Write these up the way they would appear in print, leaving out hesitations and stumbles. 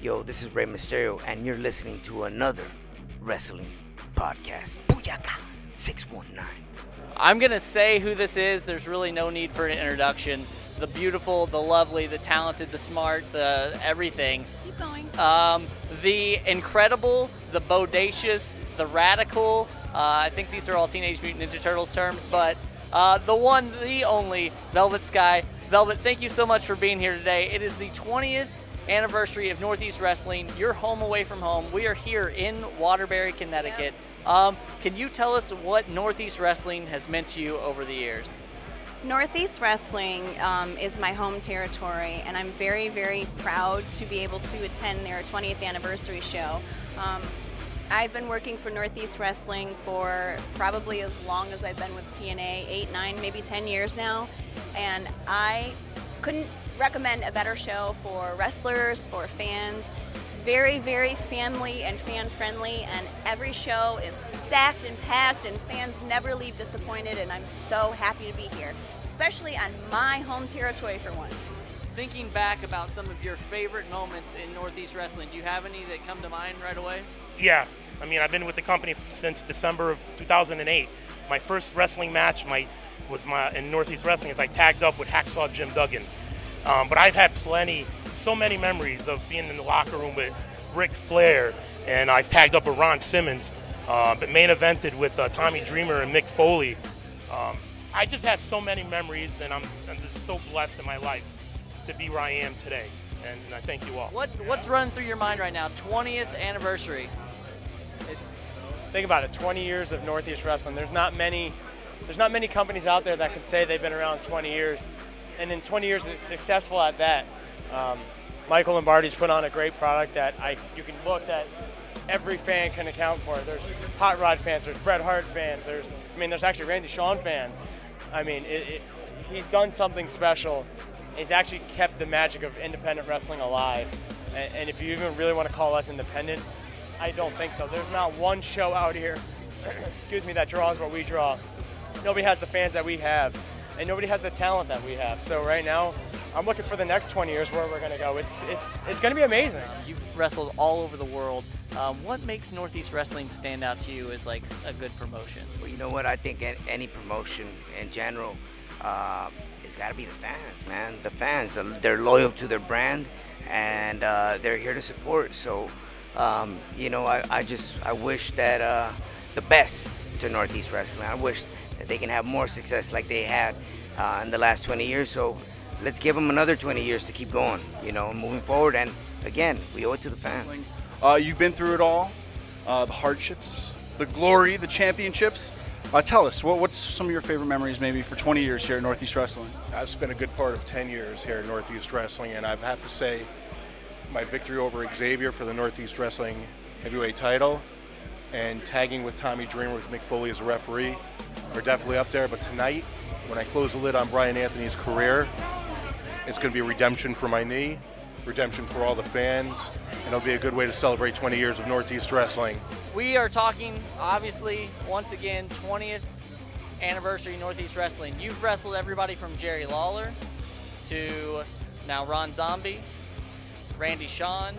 Yo, this is Rey Mysterio, and you're listening to another wrestling podcast. Booyaka 619. I'm going to say who this is. There's really no need for an introduction. The beautiful, the lovely, the talented, the smart, the everything. Keep going. The incredible, the bodacious, the radical. I think these are all Teenage Mutant Ninja Turtles terms, but the one, the only, Velvet Sky. Velvet, thank you so much for being here today. It is the 20th anniversary of Northeast Wrestling. You're home away from home. We are here in Waterbury, Connecticut. Can you tell us what Northeast Wrestling has meant to you over the years? Northeast Wrestling is my home territory, and I'm very, very proud to be able to attend their 20th anniversary show. I've been working for Northeast Wrestling for probably as long as I've been with TNA, 8, 9, maybe 10 years now, and I couldn't recommend a better show for wrestlers, for fans. Very, very family and fan-friendly, and every show is stacked and packed, and fans never leave disappointed, and I'm so happy to be here, especially on my home territory for once. Thinking back about some of your favorite moments in Northeast Wrestling, do you have any that come to mind right away? Yeah, I mean, I've been with the company since December of 2008. My first wrestling match was in Northeast Wrestling as I tagged up with Hacksaw Jim Duggan. But I've had so many memories of being in the locker room with Ric Flair, and I've tagged up with Ron Simmons, but main evented with Tommy Dreamer and Mick Foley. I just had so many memories, and I'm just so blessed in my life to be where I am today, and I thank you all. What's running through your mind right now? 20th anniversary. Think about it, 20 years of Northeast Wrestling. There's not many companies out there that could say they've been around 20 years. And in 20 years, it's successful at that. Michael Lombardi's put on a great product that you can look that every fan can account for. There's Hot Rod fans, there's Bret Hart fans, there's actually Randy Shawn fans. I mean, he's done something special. He's actually kept the magic of independent wrestling alive. And if you even really want to call us independent, I don't think so. There's not one show out here, excuse me, that draws what we draw. Nobody has the fans that we have, and nobody has the talent that we have. So right now, I'm looking for the next 20 years where we're going to go. It's going to be amazing. You've wrestled all over the world. What makes Northeast Wrestling stand out to you as like a good promotion? Well, you know what? I think any promotion in general, it's got to be the fans, man. The fans, they're loyal to their brand, and they're here to support. So, you know, I wish that the best to Northeast Wrestling. I wish that they can have more success like they had in the last 20 years. So let's give them another 20 years to keep going, you know, moving forward. And again, we owe it to the fans. You've been through it all, the hardships, the glory, the championships. Tell us, what's some of your favorite memories maybe for 20 years here at Northeast Wrestling? I've spent a good part of 10 years here at Northeast Wrestling, and I have to say my victory over Xavier for the Northeast Wrestling heavyweight title and tagging with Tommy Dreamer with Mick Foley as a referee are definitely up there. But tonight, when I close the lid on Brian Anthony's career, it's going to be a redemption for my knee, redemption for all the fans, and it'll be a good way to celebrate 20 years of Northeast Wrestling. We are talking, obviously, once again, 20th anniversary Northeast Wrestling. You've wrestled everybody from Jerry Lawler to now Ron Zombie, Randy Shawn.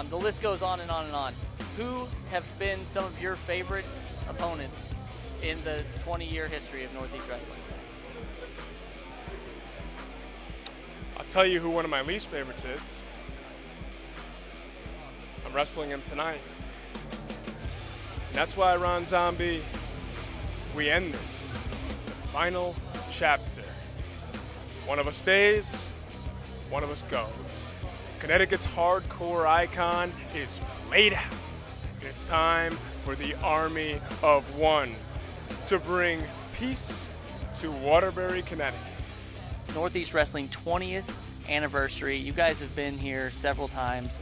The list goes on and on and on. Who have been some of your favorite opponents in the 20-year history of Northeast Wrestling? I'll tell you who one of my least favorites is. I'm wrestling him tonight. And that's why, Ron Zombie, we end this. The final chapter. One of us stays, one of us goes. Connecticut's hardcore icon is laid out. And it's time for the Army of One to bring peace to Waterbury, Connecticut. Northeast Wrestling 20th anniversary. You guys have been here several times.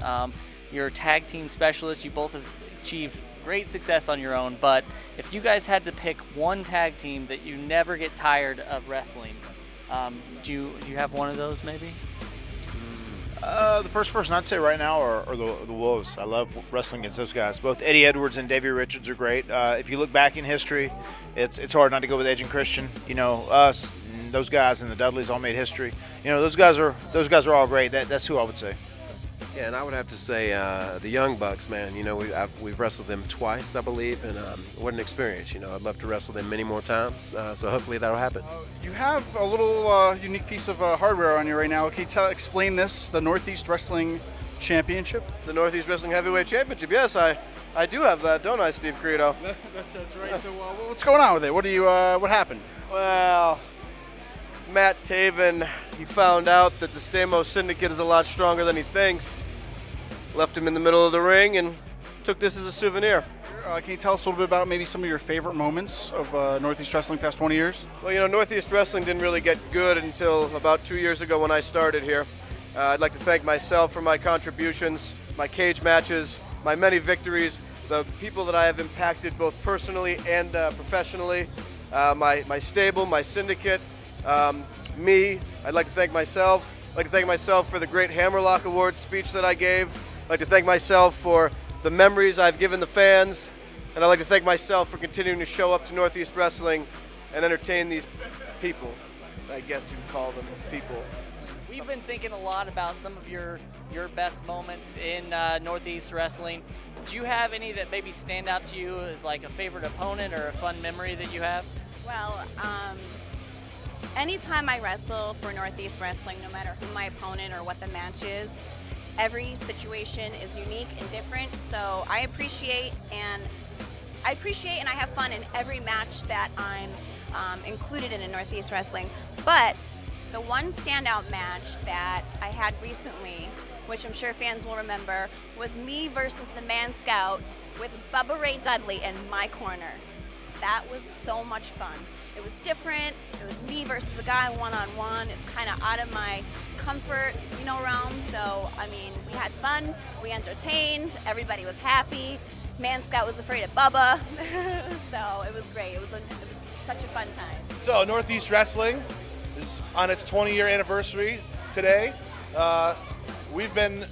You're a tag team specialist. You both have achieved great success on your own, but if you guys had to pick one tag team that you never get tired of wrestling, do you have one of those maybe? The first person I'd say right now are the Wolves. I love wrestling against those guys. Both Eddie Edwards and Davey Richards are great. If you look back in history, it's hard not to go with Edge and Christian. You know, us, and those guys and the Dudleys all made history. You know, those guys are all great. That's who I would say. Yeah, and I would have to say the Young Bucks, man. You know, we've wrestled them twice, I believe, and what an experience. You know, I'd love to wrestle them many more times. So hopefully that'll happen. You have a little unique piece of hardware on you right now. Can you explain this? The Northeast Wrestling Championship. The Northeast Wrestling Heavyweight Championship. Yes, I do have that, don't I, Steve Credo? That's right. So what's going on with it? What happened? Well, Matt Taven, he found out that the Stamos Syndicate is a lot stronger than he thinks. Left him in the middle of the ring and took this as a souvenir. Can you tell us a little bit about maybe some of your favorite moments of Northeast Wrestling past 20 years? Well, you know, Northeast Wrestling didn't really get good until about 2 years ago when I started here. I'd like to thank myself for my contributions, my cage matches, my many victories, the people that I have impacted both personally and professionally, my stable, my syndicate, me. I'd like to thank myself. I'd like to thank myself for the great Hammerlock Award speech that I gave. I'd like to thank myself for the memories I've given the fans. And I'd like to thank myself for continuing to show up to Northeast Wrestling and entertain these people. I guess you'd call them people. We've been thinking a lot about some of your best moments in Northeast Wrestling. Do you have any that maybe stand out to you as like a favorite opponent or a fun memory that you have? Well, anytime I wrestle for Northeast Wrestling, no matter who my opponent or what the match is, every situation is unique and different. So I appreciate and I have fun in every match that I'm included in Northeast Wrestling. But the one standout match that I had recently, which I'm sure fans will remember, was me versus the Man Scout with Bubba Ray Dudley in my corner. That was so much fun. It was different. It was me versus the guy one-on-one. It's kind of out of my comfort, realm. So, I mean, we had fun. We entertained. Everybody was happy. Man Scout was afraid of Bubba. So it was great. It was such a fun time. So Northeast Wrestling is on its 20-year anniversary today. We've been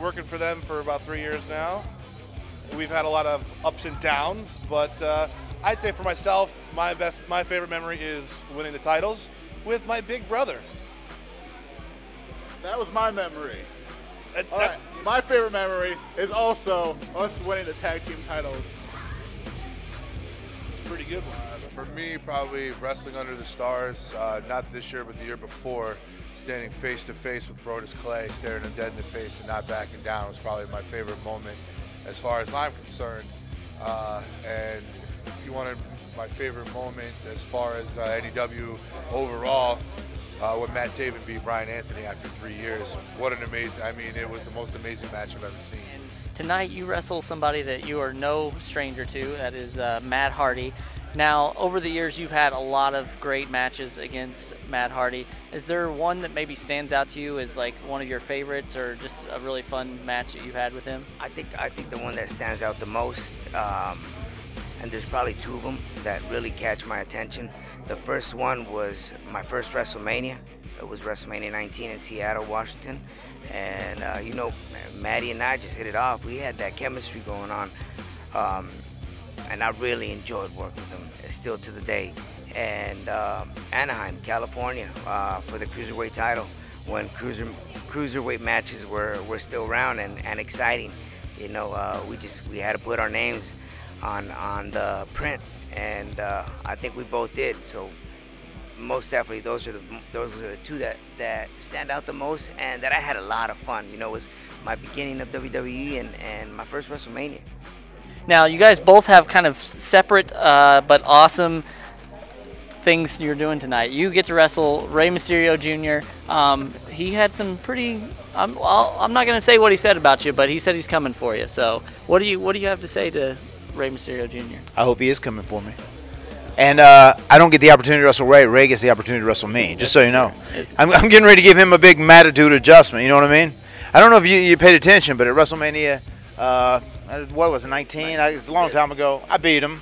working for them for about 3 years now. We've had a lot of ups and downs, but I'd say for myself, my favorite memory is winning the titles with my big brother. That was my memory. All right, my favorite memory is also us winning the tag team titles. It's a pretty good one. For me, probably Wrestling Under the Stars, not this year, but the year before, standing face to face with Brodus Clay, staring him dead in the face and not backing down was probably my favorite moment as far as I'm concerned. And if you wanted my favorite moment as far as NEW overall, when Matt Taven beat Brian Anthony after 3 years. What an amazing, it was the most amazing match I've ever seen. Tonight you wrestle somebody that you are no stranger to, that is Matt Hardy. Now, over the years, you've had a lot of great matches against Matt Hardy. Is there one that maybe stands out to you as like one of your favorites, or just a really fun match that you've had with him? I think the one that stands out the most, and there's probably two of them that really catch my attention. The first one was my first WrestleMania. It was WrestleMania 19 in Seattle, Washington. And, Maddie and I just hit it off. We had that chemistry going on. And I really enjoyed working with him, still to the day. And Anaheim, California, for the Cruiserweight title, when Cruiserweight matches were still around and exciting. We had to put our names on the print, and I think we both did. So most definitely, those are the two that stand out the most, and that I had a lot of fun. It was my beginning of WWE and my first WrestleMania. Now, you guys both have kind of separate but awesome things you're doing tonight. You get to wrestle Rey Mysterio Jr. He had some pretty. I'm not going to say what he said about you, but he said he's coming for you. So, what do you have to say to Rey Mysterio Jr.? I hope he is coming for me. And I don't get the opportunity to wrestle Ray. Ray gets the opportunity to wrestle me, just so you know. I'm getting ready to give him a big attitude adjustment, you know what I mean? I don't know if you paid attention, but at WrestleMania, what was it, 19? It was a long time ago. I beat him.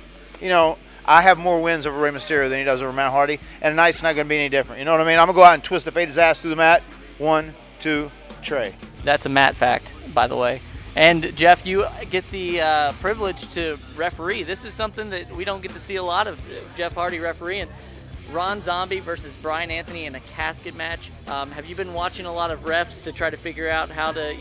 I have more wins over Rey Mysterio than he does over Matt Hardy, and tonight's not going to be any different. You know what I mean? I'm going to go out and twist the fade his ass through the mat. 1, 2, Trey. That's a Matt fact, by the way. And, Jeff, you get the privilege to referee. This is something that we don't get to see a lot of, Jeff Hardy refereeing. Ron Zombie versus Brian Anthony in a casket match. Have you been watching a lot of refs to try to figure out how to,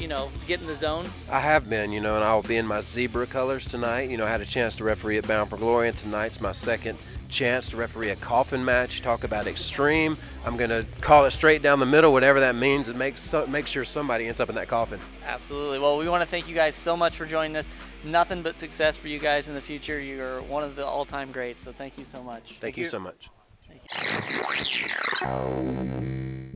get in the zone? I have been, and I'll be in my zebra colors tonight. I had a chance to referee at Bound for Glory, and tonight's my second chance to referee a coffin match. Talk about extreme. I'm going to call it straight down the middle, whatever that means, and make sure somebody ends up in that coffin. Absolutely. Well, we want to thank you guys so much for joining us. Nothing but success for you guys in the future. You're one of the all-time greats, so thank you so much. Thank you so much. Thank you.